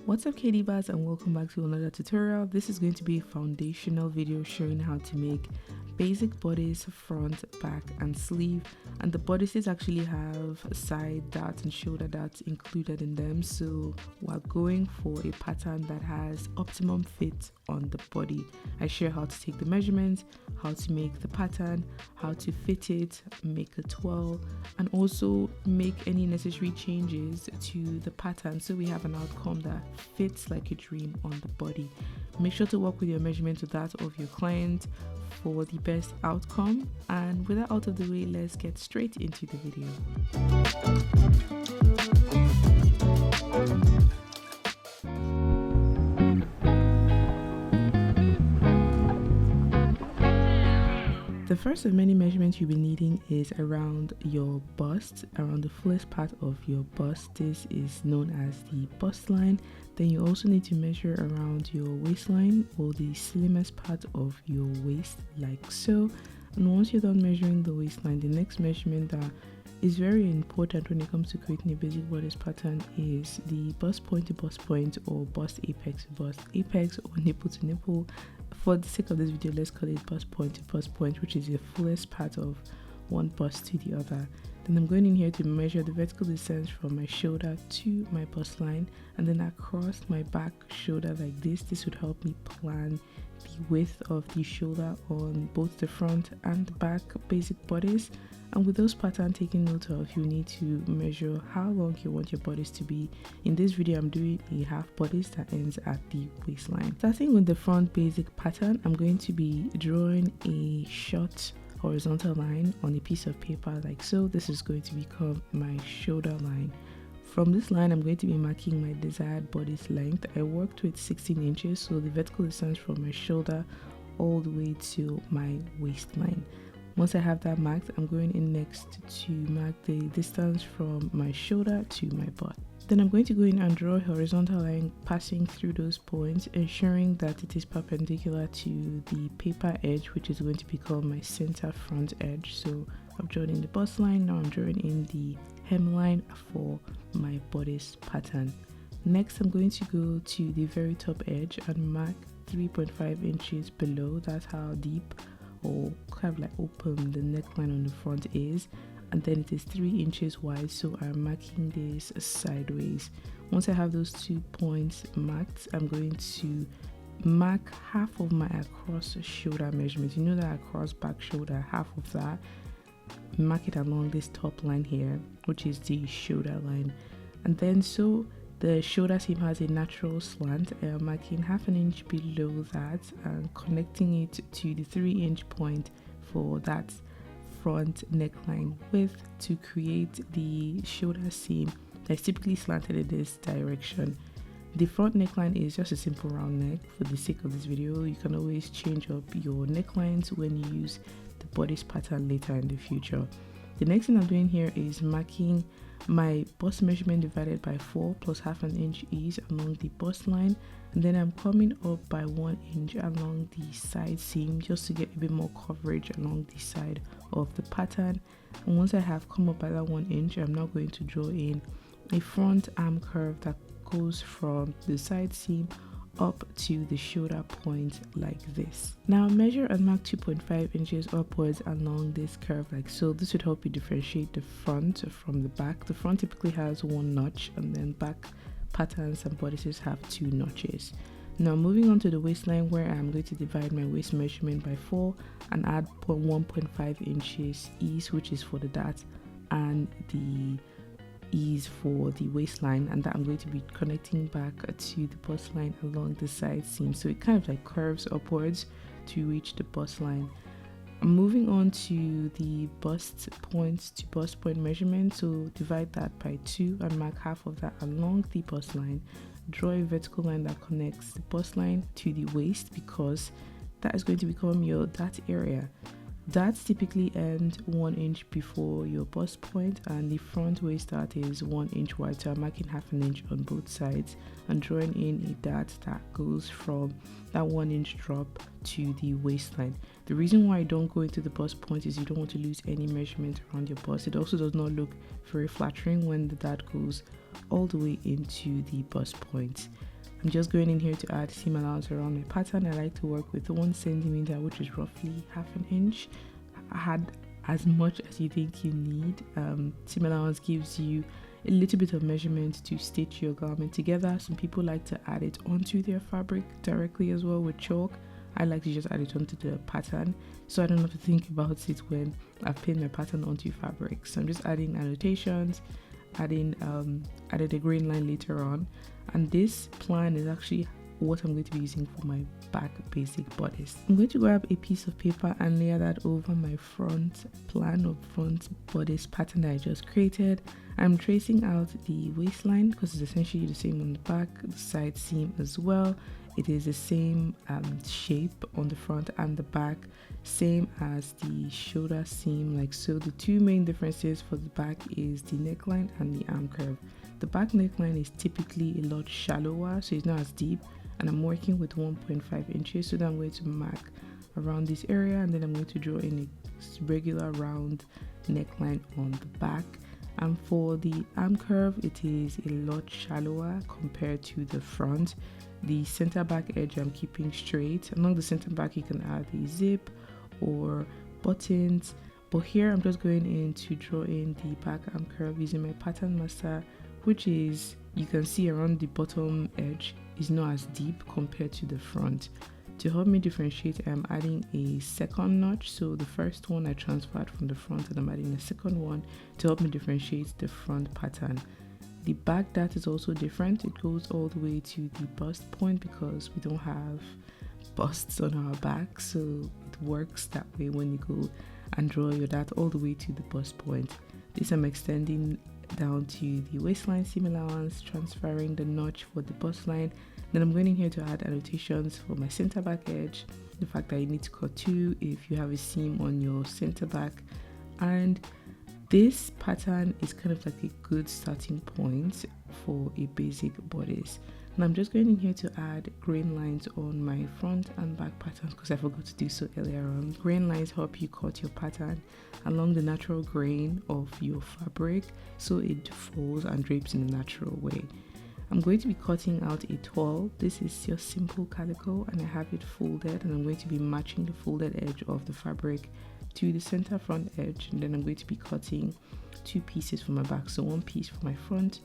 What's up, KD Bars, and welcome back to another tutorial. This is going to be a foundational video showing how to make basic bodice, front, back, and sleeve. And the bodices actually have side darts and shoulder darts included in them, so we're going for a pattern that has optimum fit on the body. I share how to take the measurements, how to make the pattern, how to fit it, make a toile, and also make any necessary changes to the pattern so we have an outcome that fits like a dream on the body. Make sure to work with your measurements with that of your client for the best outcome. And with that out of the way, let's get straight into the video. The first of many measurements you'll be needing is around your bust, around the fullest part of your bust. This is known as the bust line. Then you also need to measure around your waistline, or the slimmest part of your waist, like so. And once you're done measuring the waistline, the next measurement that is very important when it comes to creating a basic bodice pattern is the bust point to bust point, or bust apex to bust apex, or nipple to nipple. For the sake of this video, let's call it bust point to bust point, which is the fullest part of one bust to the other. Then I'm going in here to measure the vertical distance from my shoulder to my bust line, and then across my back shoulder like this. This would help me plan the width of the shoulder on both the front and the back basic bodice. And with those patterns taken note of, you need to measure how long you want your bodice to be. In this video, I'm doing a half bodice that ends at the waistline. Starting with the front basic pattern, I'm going to be drawing a short horizontal line on a piece of paper like so. This is going to become my shoulder line. From this line, I'm going to be marking my desired bodice length. I worked with 16 inches, so the vertical distance from my shoulder all the way to my waistline. Once I have that marked, I'm going in next to mark the distance from my shoulder to my butt. Then I'm going to go in and draw a horizontal line passing through those points, ensuring that it is perpendicular to the paper edge, which is going to become my center front edge. So I've drawn in the bust line, now I'm drawing in the hemline for my bodice pattern. Next, I'm going to go to the very top edge and mark 3.5 inches below. That's how deep or kind of like open the neckline on the front is, and then it is 3 inches wide, so I'm marking this sideways. Once I have those 2 points marked, I'm going to mark half of my across shoulder measurement. You know that across back shoulder, half of that, mark it along this top line here, which is the shoulder line. And then so the shoulder seam has a natural slant. I'm marking half an inch below that and connecting it to the 3-inch point for that front neckline width to create the shoulder seam that's typically slanted in this direction. The front neckline is just a simple round neck. For the sake of this video, you can always change up your necklines when you use the bodice pattern later in the future. The next thing I'm doing here is marking my bust measurement divided by 4 plus half an inch ease along the bust line, and then I'm coming up by 1 inch along the side seam just to get a bit more coverage along the side of the pattern. And once I have come up by that 1 inch, I'm now going to draw in a front arm curve that goes from the side seam up to the shoulder point like this. Now measure and mark 2.5 inches upwards along this curve like so. This would help you differentiate the front from the back. The front typically has 1 notch, and then back patterns and bodices have 2 notches. Now moving on to the waistline, where I'm going to divide my waist measurement by 4 and add 1.5 inches ease, which is for the dart, and the ease for the waistline, and that I'm going to be connecting back to the bust line along the side seam, so it kind of like curves upwards to reach the bust line. I'm moving on to the bust point to bust point measurement, so divide that by 2 and mark half of that along the bust line. Draw a vertical line that connects the bust line to the waist, because that is going to become your dart area. Darts typically end 1 inch before your bust point, and the front waist dart is 1 inch wide, so I'm marking half an inch on both sides and drawing in a dart that goes from that 1 inch drop to the waistline. The reason why I don't go into the bust point is you don't want to lose any measurement around your bust. It also does not look very flattering when the dart goes all the way into the bust point. I'm just going in here to add seam allowance around my pattern. I like to work with 1 centimeter, which is roughly half an inch. Add as much as you think you need. Seam allowance gives you a little bit of measurement to stitch your garment together. Some people like to add it onto their fabric directly as well with chalk. I like to just add it onto the pattern, so I don't have to think about it when I've pinned my pattern onto fabric. So I'm just adding annotations, added a grain line later on, and this plan is actually what I'm going to be using for my back basic bodice. I'm going to grab a piece of paper and layer that over my front plan or front bodice pattern that I just created. I'm tracing out the waistline because it's essentially the same on the back, the side seam as well. It is the same shape on the front and the back, same as the shoulder seam, like so. The two main differences for the back is the neckline and the arm curve. The back neckline is typically a lot shallower, so it's not as deep, and I'm working with 1.5 inches, so then I'm going to mark around this area, and then I'm going to draw in a regular round neckline on the back. And for the arm curve, it is a lot shallower compared to the front. The center back edge I'm keeping straight. Along the center back you can add a zip or buttons, but here I'm just going in to draw in the back arm curve using my pattern master, which is, you can see around the bottom edge, is not as deep compared to the front. To help me differentiate, I'm adding a second notch. So the first one I transferred from the front, and I'm adding a second one to help me differentiate the front pattern. The back dart is also different. It goes all the way to the bust point because we don't have busts on our back, so it works that way when you go and draw your dart all the way to the bust point. This I'm extending down to the waistline seam allowance, transferring the notch for the bust line. Then I'm going in here to add annotations for my center back edge, the fact that you need to cut 2 if you have a seam on your center back, and this pattern is kind of like a good starting point for a basic bodice. And I'm just going in here to add grain lines on my front and back patterns because I forgot to do so earlier on. Grain lines help you cut your pattern along the natural grain of your fabric so it folds and drapes in a natural way. I'm going to be cutting out a toile. This is just simple calico and I have it folded, and I'm going to be matching the folded edge of the fabric to the center front edge, and then I'm going to be cutting 2 pieces for my back. So 1 piece for my front,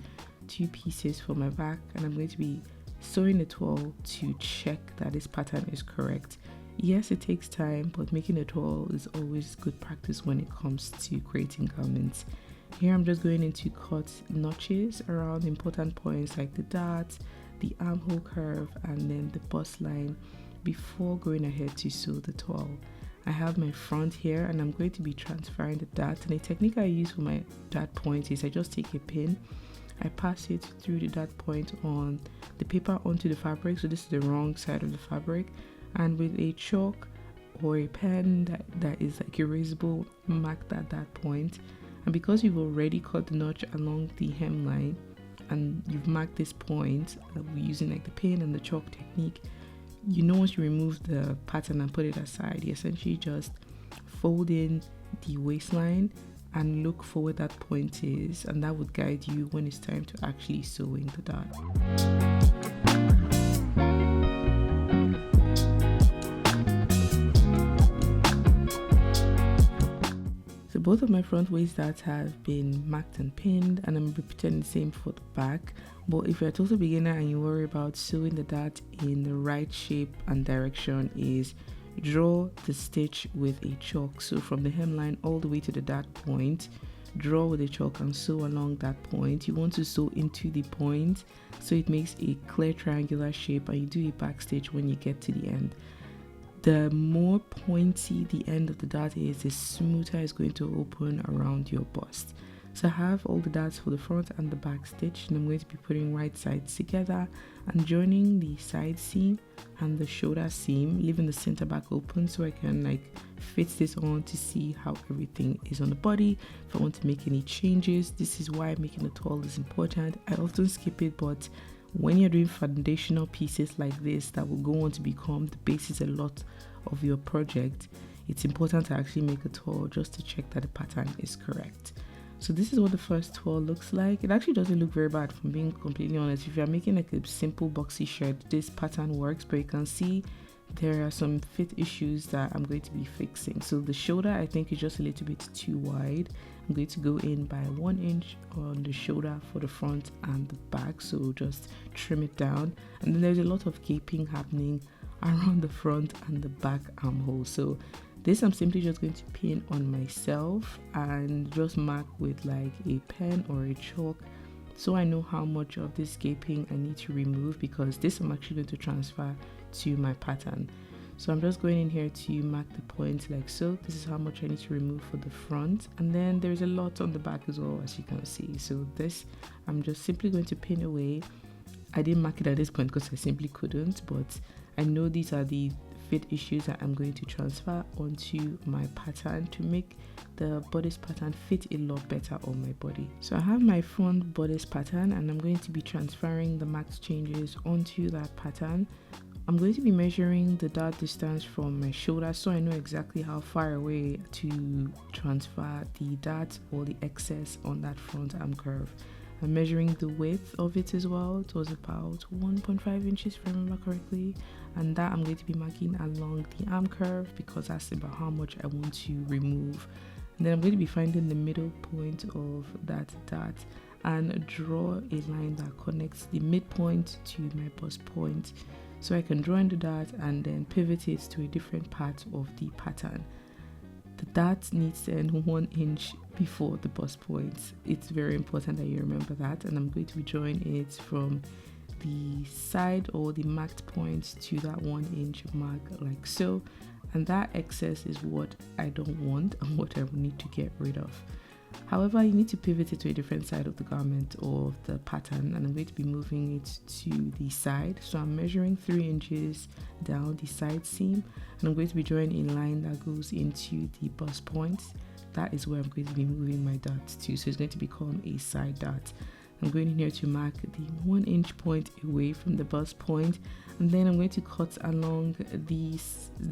2 pieces for my back, and I'm going to be sewing the toile to check that this pattern is correct. Yes, it takes time, but making a toile is always good practice when it comes to creating garments. Here I'm just going in to cut notches around important points like the dart, the armhole curve, and then the bust line before going ahead to sew the toile. I have my front here and I'm going to be transferring the dart, and a technique I use for my dart point is I just take a pin, I pass it through the dart point on the paper onto the fabric, so this is the wrong side of the fabric, and with a chalk or a pen that is like erasable, mark that dart point. And because you've already cut the notch along the hemline and you've marked this point using like the pin and the chalk technique, you know once you remove the pattern and put it aside, you essentially just fold in the waistline and look for where that point is, and that would guide you when it's time to actually sew in the dart. So both of my front waist darts have been marked and pinned, and I'm repeating the same for the back. But if you're a total beginner and you worry about sewing the dart in the right shape and direction, is draw the stitch with a chalk. So from the hemline all the way to the dart point, draw with a chalk and sew along that point. You want to sew into the point so it makes a clear triangular shape, and you do a back stitch when you get to the end. The more pointy the end of the dart is, the smoother it's going to open around your bust. So I have all the darts for the front and the back stitch, and I'm going to be putting right sides together and joining the side seam and the shoulder seam, leaving the center back open so I can like fit this on to see how everything is on the body. If I want to make any changes, this is why making a toile is important. I often skip it, but when you're doing foundational pieces like this that will go on to become the basis a lot of your project, it's important to actually make a toile just to check that the pattern is correct. So this is what the first toile looks like. It actually doesn't look very bad, from being completely honest. If you're making like a simple boxy shirt, this pattern works, but you can see there are some fit issues that I'm going to be fixing. So the shoulder, I think, is just a little bit too wide. I'm going to go in by 1 inch on the shoulder for the front and the back, so just trim it down. And then there's a lot of gaping happening around the front and the back armhole. So this I'm simply just going to pin on myself and just mark with like a pen or a chalk, so I know how much of this gaping I need to remove, because this I'm actually going to transfer to my pattern. So I'm just going in here to mark the points like so. This is how much I need to remove for the front, and then there's a lot on the back as well, as you can see. So this I'm just simply going to pin away. I didn't mark it at this point because I simply couldn't, but I know these are the fit issues that I'm going to transfer onto my pattern to make the bodice pattern fit a lot better on my body. So I have my front bodice pattern, and I'm going to be transferring the max changes onto that pattern. I'm going to be measuring the dart distance from my shoulder, so I know exactly how far away to transfer the dart or the excess on that front arm curve. I'm measuring the width of it as well. It was about 1.5 inches, if I remember correctly, and that I'm going to be marking along the arm curve, because that's about how much I want to remove. And then I'm going to be finding the middle point of that dart and draw a line that connects the midpoint to my bust point, so I can draw in the dart and then pivot it to a different part of the pattern. The dart needs to end 1 inch before the bust point. It's very important that you remember that, and I'm going to be drawing it from the side or the marked point to that 1 inch mark like so, and that excess is what I don't want and what I will need to get rid of. However, you need to pivot it to a different side of the garment or the pattern, and I'm going to be moving it to the side. So I'm measuring 3 inches down the side seam, and I'm going to be drawing a line that goes into the bust point. That is where I'm going to be moving my dart to, so it's going to become a side dart. I'm going in here to mark the 1 inch point away from the bust point, and then I'm going to cut along the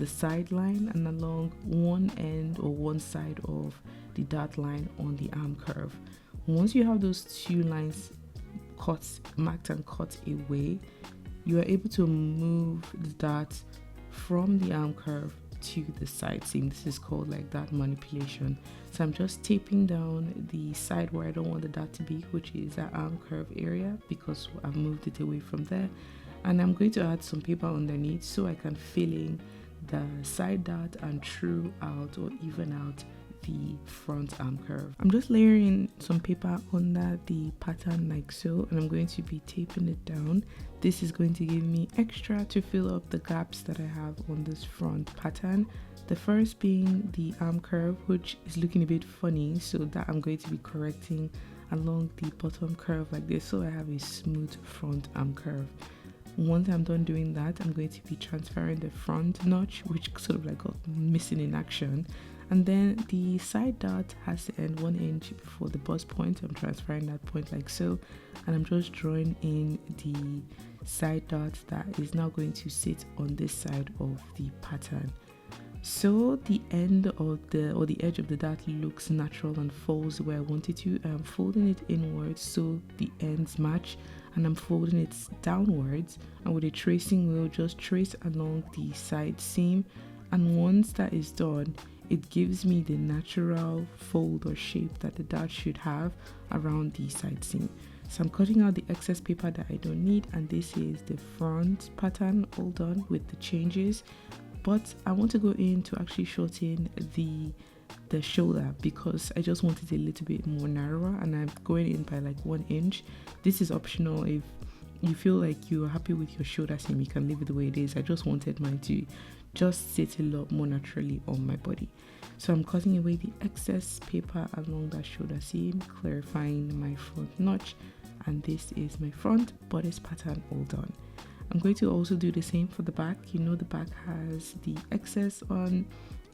side line and along one end or one side of the dart line on the arm curve. Once you have those two lines marked and cut away, you are able to move the dart from the arm curve to the side seam. This is called like dart manipulation. So I'm just taping down the side where I don't want the dart to be, which is that arm curve area, because I've moved it away from there. And I'm going to add some paper underneath so I can fill in the side dart and true out or even out the front arm curve. I'm just layering some paper under the pattern like so, and I'm going to be taping it down. This is going to give me extra to fill up the gaps that I have on this front pattern. The first being the arm curve, which is looking a bit funny, so that I'm going to be correcting along the bottom curve like this, so I have a smooth front arm curve. Once I'm done doing that, I'm going to be transferring the front notch, which sort of like got missing in action. And then the side dart has to end 1 inch before the bust point. I'm transferring that point like so, and I'm just drawing in the side dart that is now going to sit on this side of the pattern. So the end of the edge of the dart looks natural and falls where I want it to. I'm folding it inwards so the ends match, and I'm folding it downwards, and with a tracing wheel just trace along the side seam. And once that is done, it gives me the natural fold or shape that the dart should have around the side seam. So I'm cutting out the excess paper that I don't need, and this is the front pattern all done with the changes. But I want to go in to actually shorten the shoulder, because I just want it a little bit more narrower, and I'm going in by like 1 inch. This is optional. If you feel like you're happy with your shoulder seam, you can leave it the way it is. I just wanted mine to just sit a lot more naturally on my body. So I'm cutting away the excess paper along that shoulder seam, clarifying my front notch, and this is my front bodice pattern all done. I'm going to also do the same for the back. You know, the back has the excess on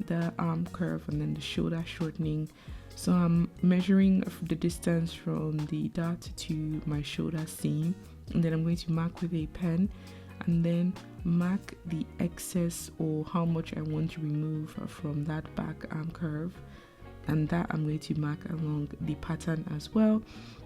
the arm curve and then the shoulder shortening. So I'm measuring the distance from the dart to my shoulder seam, and then I'm going to mark with a pen and then mark the excess or how much I want to remove from that back arm curve. and that I'm going to mark along the pattern as well,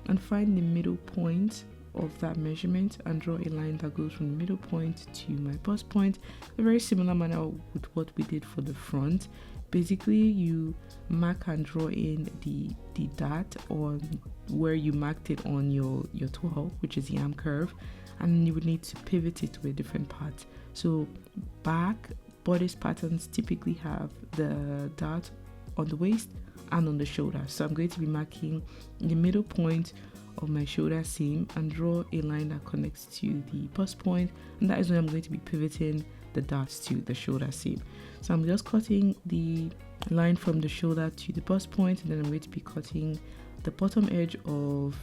and find the middle point of that measurement and draw a line that goes from the middle point to my bust point. A very similar manner with what we did for the front. Basically, you mark and draw in the dot on where you marked it on your toile, which is the arm curve, and you would need to pivot it to a different part. So back bodice patterns typically have the dot on the waist and on the shoulder. So I'm going to be marking the middle point of my shoulder seam and draw a line that connects to the bust point, and that is when I'm going to be pivoting the dots to the shoulder seam. So I'm just cutting the line from the shoulder to the bust point, and then I'm going to be cutting the bottom edge of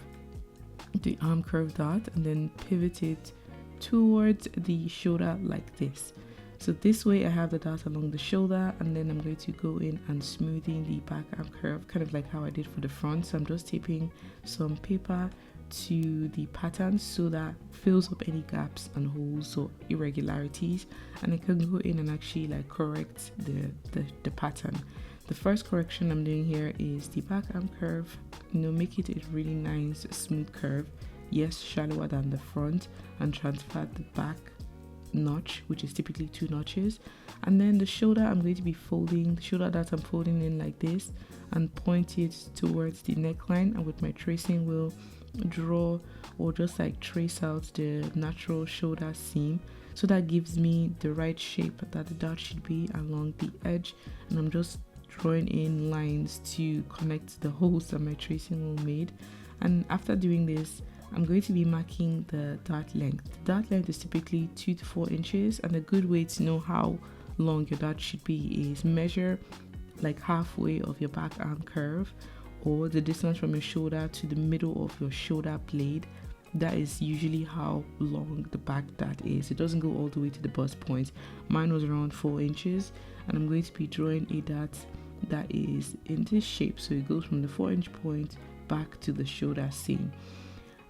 the arm curve dot and then pivot it towards the shoulder like this. So this way I have the dot along the shoulder, and then I'm going to go in and smoothing the back arm curve, kind of like how I did for the front. So I'm just taping some paper to the pattern so that fills up any gaps and holes or irregularities, and I can go in and actually like correct the pattern. The first correction I'm doing here is the back arm curve, make it a really nice smooth curve, yes, shallower than the front, and transfer the back notch, which is typically 2 notches. And then the shoulder, I'm going to be folding the shoulder that I'm folding in like this and point it towards the neckline, and with my tracing wheel draw or just like trace out the natural shoulder seam, so that gives me the right shape that the dot should be along the edge. And I'm just drawing in lines to connect the holes that my tracing wheel made. And after doing this, I'm going to be marking the dart length. The dart length is typically 2 to 4 inches, and a good way to know how long your dart should be is measure like halfway of your back arm curve, or the distance from your shoulder to the middle of your shoulder blade. That is usually how long the back dart is. It doesn't go all the way to the bust point. Mine was around 4 inches, and I'm going to be drawing a dart that is in this shape, so it goes from the 4-inch point back to the shoulder seam.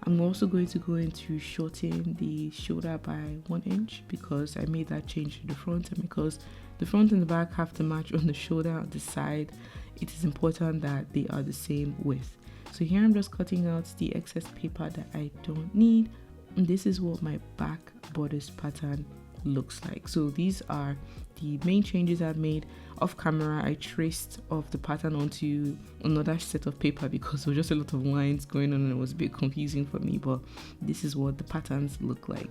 I'm also going to go into shorten the shoulder by 1 inch because I made that change to the front, and because the front and the back have to match on the shoulder on the side, it is important that they are the same width. So here I'm just cutting out the excess paper that I don't need, and this is what my back bodice pattern looks like. So these are the main changes I've made. Off camera, I traced off the pattern onto another set of paper because there was just a lot of lines going on and it was a bit confusing for me, but this is what the patterns look like.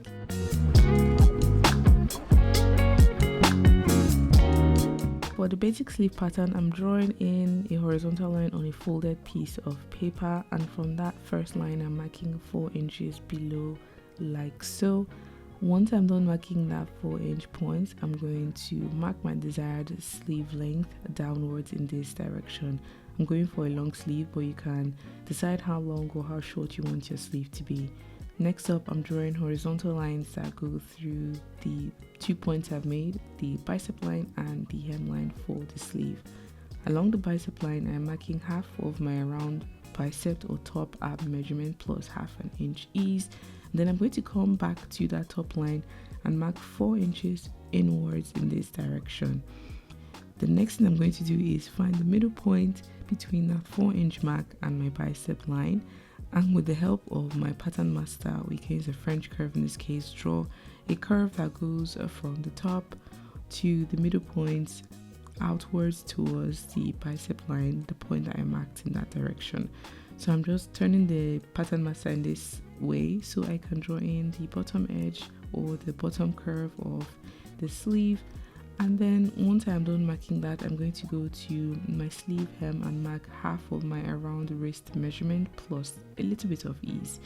For the basic sleeve pattern, I'm drawing in a horizontal line on a folded piece of paper, and from that first line I'm marking 4 inches below like so. Once I'm done marking that 4-inch point, I'm going to mark my desired sleeve length downwards in this direction. I'm going for a long sleeve, but you can decide how long or how short you want your sleeve to be. Next up, I'm drawing horizontal lines that go through the 2 points I've made, the bicep line and the hemline for the sleeve. Along the bicep line, I'm marking half of my round bicep or top ab measurement plus half an inch ease. Then I'm going to come back to that top line and mark 4 inches inwards in this direction. The next thing I'm going to do is find the middle point between that 4-inch mark and my bicep line, and with the help of my pattern master, we can use a French curve in this case, draw a curve that goes from the top to the middle point outwards towards the bicep line, the point that I marked in that direction. So I'm just turning the pattern master in this way so I can draw in the bottom edge or the bottom curve of the sleeve. And then once I'm done marking that, I'm going to go to my sleeve hem and mark half of my around the wrist measurement plus a little bit of ease.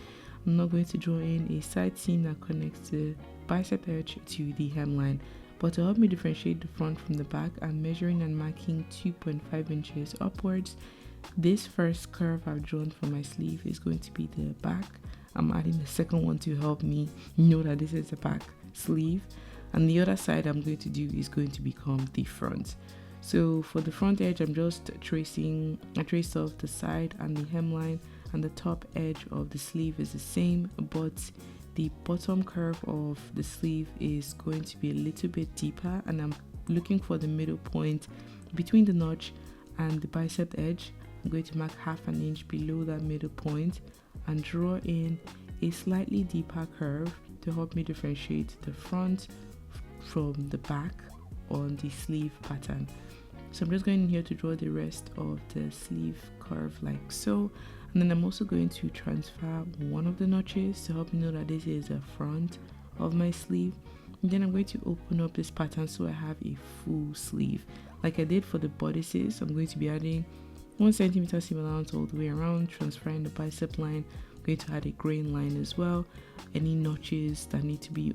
I'm not going to draw in a side seam that connects the bicep edge to the hemline, but to help me differentiate the front from the back, I'm measuring and marking 2.5 inches upwards. This first curve I've drawn for my sleeve is going to be the back. I'm adding the second one to help me know that this is the back sleeve, and the other side I'm going to do is going to become the front. So for the front edge, I'm just tracing. I traced off the side and the hemline, and the top edge of the sleeve is the same, but the bottom curve of the sleeve is going to be a little bit deeper, and I'm looking for the middle point between the notch and the bicep edge. I'm going to mark 1/2 inch below that middle point and draw in a slightly deeper curve to help me differentiate the front from the back on the sleeve pattern. So I'm just going in here to draw the rest of the sleeve curve like so, and then I'm also going to transfer one of the notches to help me know that this is the front of my sleeve. And then I'm going to open up this pattern so I have a full sleeve like I did for the bodices. I'm going to be adding 1 centimeter seam allowance all the way around, transferring the bicep line. I'm going to add a grain line as well, any notches that need to be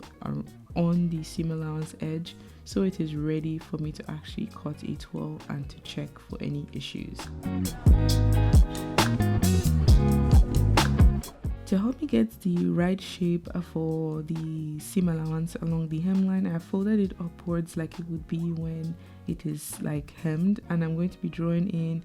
on the seam allowance edge, so it is ready for me to actually cut a toile and to check for any issues. To help me get the right shape for the seam allowance along the hemline, I have folded it upwards like it would be when it is like hemmed, and I'm going to be drawing in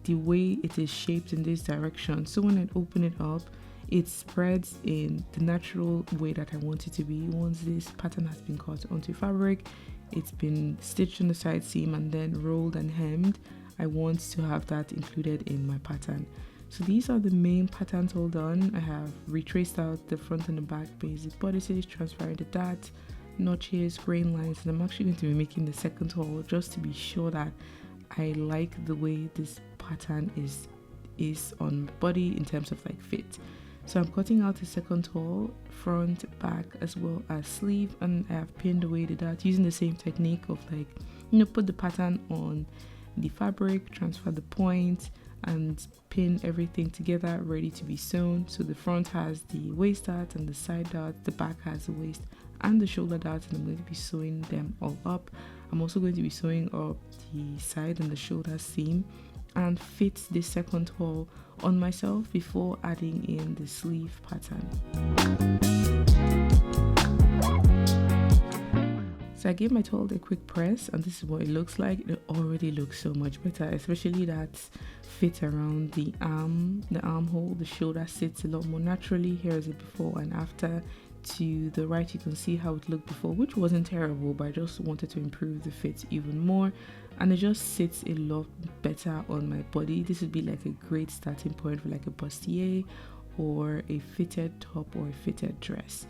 the way it is shaped in this direction. So when I open it up, it spreads in the natural way that I want it to be. Once this pattern has been cut onto fabric, it's been stitched on the side seam and then rolled and hemmed, I want to have that included in my pattern. So these are the main patterns all done. I have retraced out the front and the back basic bodices, transferred the dart, notches, grain lines, and I'm actually going to be making the second toile just to be sure that I like the way this pattern is on body in terms of like fit. So I'm cutting out the second toile, front, back, as well as sleeve, and I have pinned away the dart using the same technique of like, put the pattern on the fabric, transfer the point, and pin everything together ready to be sewn. So the front has the waist dart and the side dart, the back has the waist and the shoulder dart, and I'm going to be sewing them all up. I'm also going to be sewing up the side and the shoulder seam and fit the second toile on myself before adding in the sleeve pattern. So I gave my toile a quick press, and this is what it looks like. It already looks so much better, especially that fit around the armhole. The shoulder sits a lot more naturally. Here is it before and after. To the right, you can see how it looked before, which wasn't terrible, but I just wanted to improve the fit even more, and it just sits a lot better on my body. This would be like a great starting point for like a bustier or a fitted top or a fitted dress.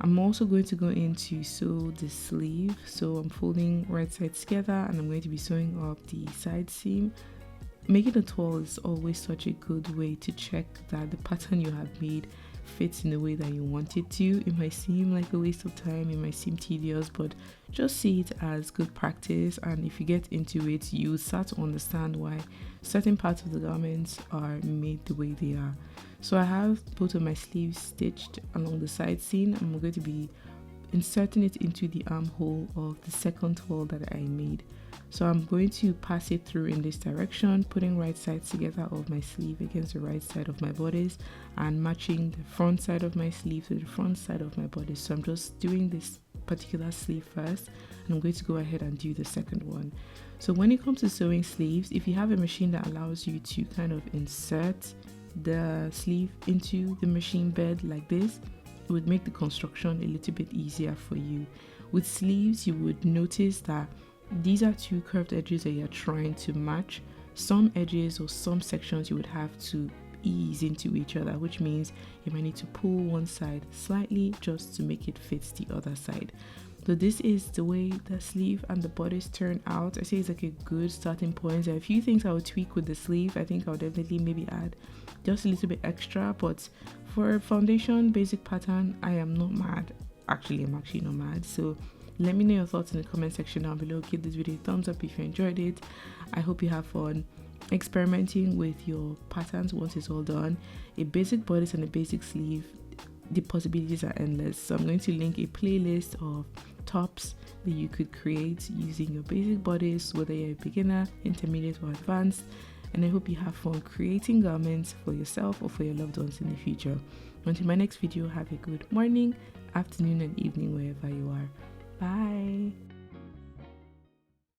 I'm also going to go in to sew the sleeve, so I'm folding right sides together and I'm going to be sewing up the side seam. Making a toile is always such a good way to check that the pattern you have made fits in the way that you want it to. It might seem like a waste of time, it might seem tedious, but just see it as good practice, and if you get into it, you start to understand why certain parts of the garments are made the way they are. So I have both of my sleeves stitched along the side seam. I'm going to be inserting it into the armhole of the second toile that I made. So I'm going to pass it through in this direction, putting right sides together of my sleeve against the right side of my bodice and matching the front side of my sleeve to the front side of my bodice. So I'm just doing this particular sleeve first, and I'm going to go ahead and do the second one. So when it comes to sewing sleeves, if you have a machine that allows you to kind of insert the sleeve into the machine bed like this, it would make the construction a little bit easier for you. With sleeves, you would notice that these are two curved edges that you're trying to match. Some edges or some sections you would have to ease into each other, which means you might need to pull one side slightly just to make it fit the other side. So this is the way the sleeve and the bodice turn out. I say it's like a good starting point. There are a few things I would tweak with the sleeve. I think I would definitely maybe add just a little bit extra, but for a foundation basic pattern, I am not mad. Actually, I'm actually not mad. So let me know your thoughts in the comment section down below. Give this video a thumbs up if you enjoyed it. I hope you have fun experimenting with your patterns once it's all done. A basic bodice and a basic sleeve, the possibilities are endless. So I'm going to link a playlist of tops that you could create using your basic bodice, whether you're a beginner, intermediate, or advanced. And I hope you have fun creating garments for yourself or for your loved ones in the future. Until my next video, have a good morning, afternoon, and evening wherever you are. Bye.